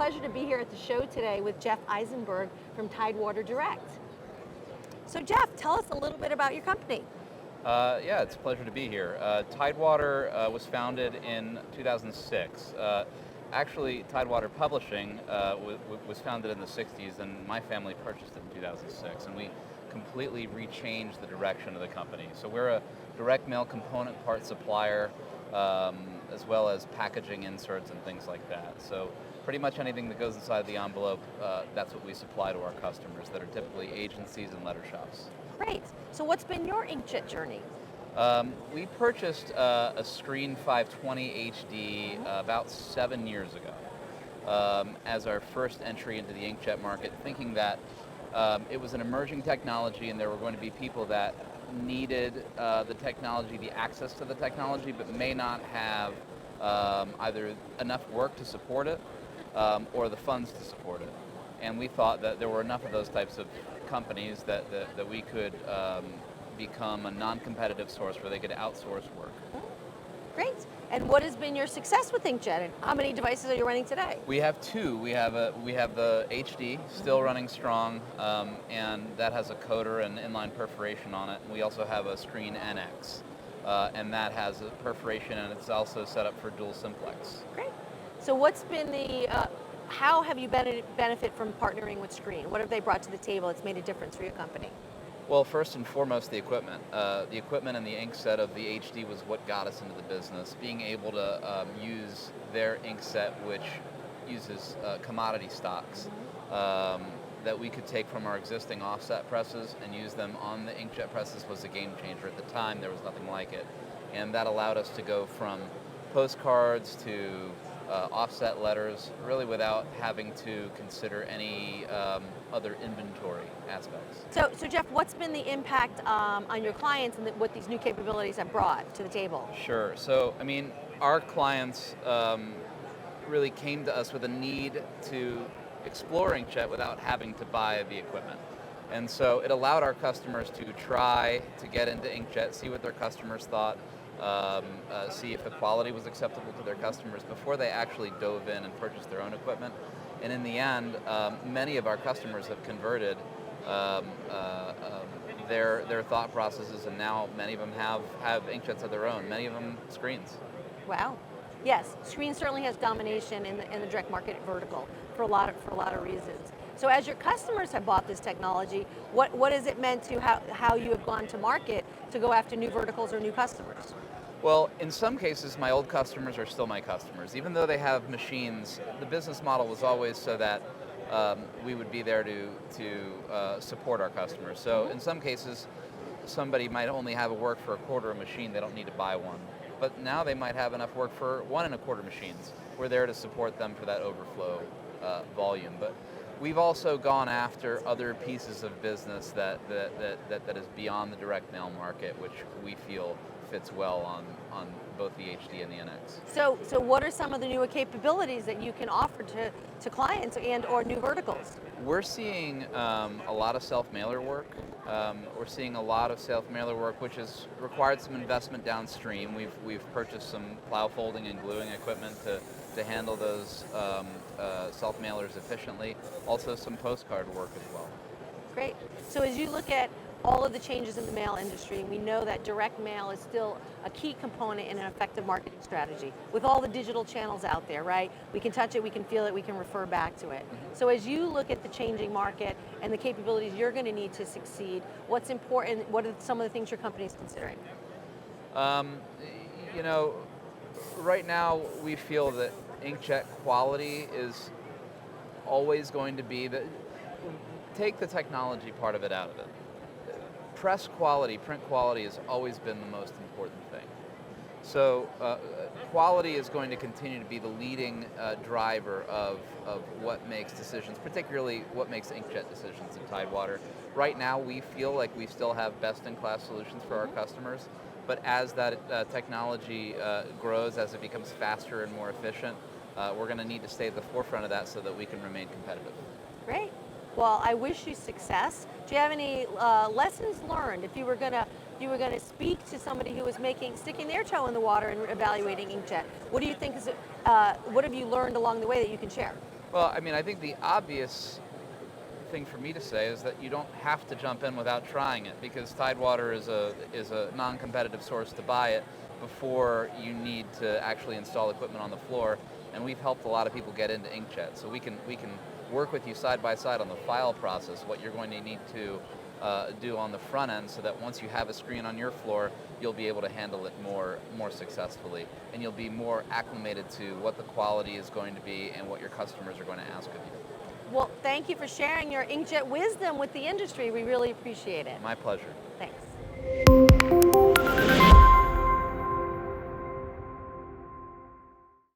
pleasure to be here at the show today with Geoff Eisenberg from Tidewater Direct. So Geoff, tell us a little bit about your company. Yeah, it's a pleasure to be here. Tidewater was founded in 2006. Actually, Tidewater Publishing was founded in the 60s, and my family purchased it in 2006, and we completely rechanged the direction of the company. So we're a direct mail component part supplier, as well as packaging inserts and things like that. So pretty much anything that goes inside the envelope, that's what we supply to our customers that are typically agencies and letter shops. Great. So what's been your inkjet journey? We purchased a SCREEN 520 HD about 7 years ago as our first entry into the inkjet market, thinking that it was an emerging technology and there were going to be people that needed the technology, the access to the technology, but may not have either enough work to support it or the funds to support it. And we thought that there were enough of those types of companies that we could become a non-competitive source where they could outsource work. Great. And what has been your success with inkjet, and how many devices are you running today? We have two. We have the HD still running strong, and that has a coater and inline perforation on it. And we also have a SCREEN NX, and that has a perforation, and it's also set up for dual simplex. Great. So what's been the how have you benefit from partnering with SCREEN? What have they brought to the table that's made a difference for your company? Well, first and foremost, the equipment. The equipment and the ink set of the HD was what got us into the business. Being able to use their ink set, which uses commodity stocks, that we could take from our existing offset presses and use them on the inkjet presses was a game changer. At the time, there was nothing like it. And that allowed us to go from postcards to offset letters, really without having to consider any other inventory aspects. So Geoff, what's been the impact on your clients and what these new capabilities have brought to the table? Sure. So, I mean, our clients really came to us with a need to explore inkjet without having to buy the equipment. And so it allowed our customers to try to get into inkjet, see what their customers thought, see if the quality was acceptable to their customers before they actually dove in and purchased their own equipment. And in the end, many of our customers have converted their thought processes, and now many of them have inkjets of their own, many of them screens. Wow. Yes, SCREEN certainly has domination in the direct market vertical for a lot of reasons. So as your customers have bought this technology, what has it meant to how you have gone to market to go after new verticals or new customers? Well, in some cases, my old customers are still my customers. Even though they have machines, the business model was always so that we would be there to support our customers. So in some cases, somebody might only have a work for a quarter of a machine, they don't need to buy one. But now they might have enough work for 1 1/4 machines. We're there to support them for that overflow volume. But we've also gone after other pieces of business that is beyond the direct mail market, which we feel fits well on both the HD and the NX. So what are some of the newer capabilities that you can offer to clients and or new verticals? We're seeing a lot of self-mailer work. We're seeing a lot of self-mailer work, which has required some investment downstream. We've purchased some plow folding and gluing equipment to handle those self-mailers efficiently. Also some postcard work as well. Great. So as you look at all of the changes in the mail industry, we know that direct mail is still a key component in an effective marketing strategy. With all the digital channels out there, right? We can touch it, we can feel it, we can refer back to it. Mm-hmm. So as you look at the changing market and the capabilities you're going to need to succeed, what's important, what are some of the things your company's considering? You know, right now we feel that inkjet quality is always going to be take the technology part of it out of it. Press quality, print quality has always been the most important thing. So quality is going to continue to be the leading driver of what makes decisions, particularly what makes inkjet decisions at Tidewater. Right now we feel like we still have best-in-class solutions for our customers, but as that technology grows, as it becomes faster and more efficient, we're going to need to stay at the forefront of that so that we can remain competitive. Great. Well, I wish you success. Do you have any lessons learned if you were going to speak to somebody who was sticking their toe in the water and evaluating inkjet? What do you think what have you learned along the way that you can share? Well, I mean, I think the obvious thing for me to say is that you don't have to jump in without trying it, because Tidewater is a non-competitive source to buy it before you need to actually install equipment on the floor. And we've helped a lot of people get into inkjet, so we can work with you side by side on the file process, what you're going to need to do on the front end, so that once you have a screen on your floor, you'll be able to handle it more successfully, and you'll be more acclimated to what the quality is going to be and what your customers are going to ask of you. Well, thank you for sharing your inkjet wisdom with the industry. We really appreciate it. My pleasure. Thanks.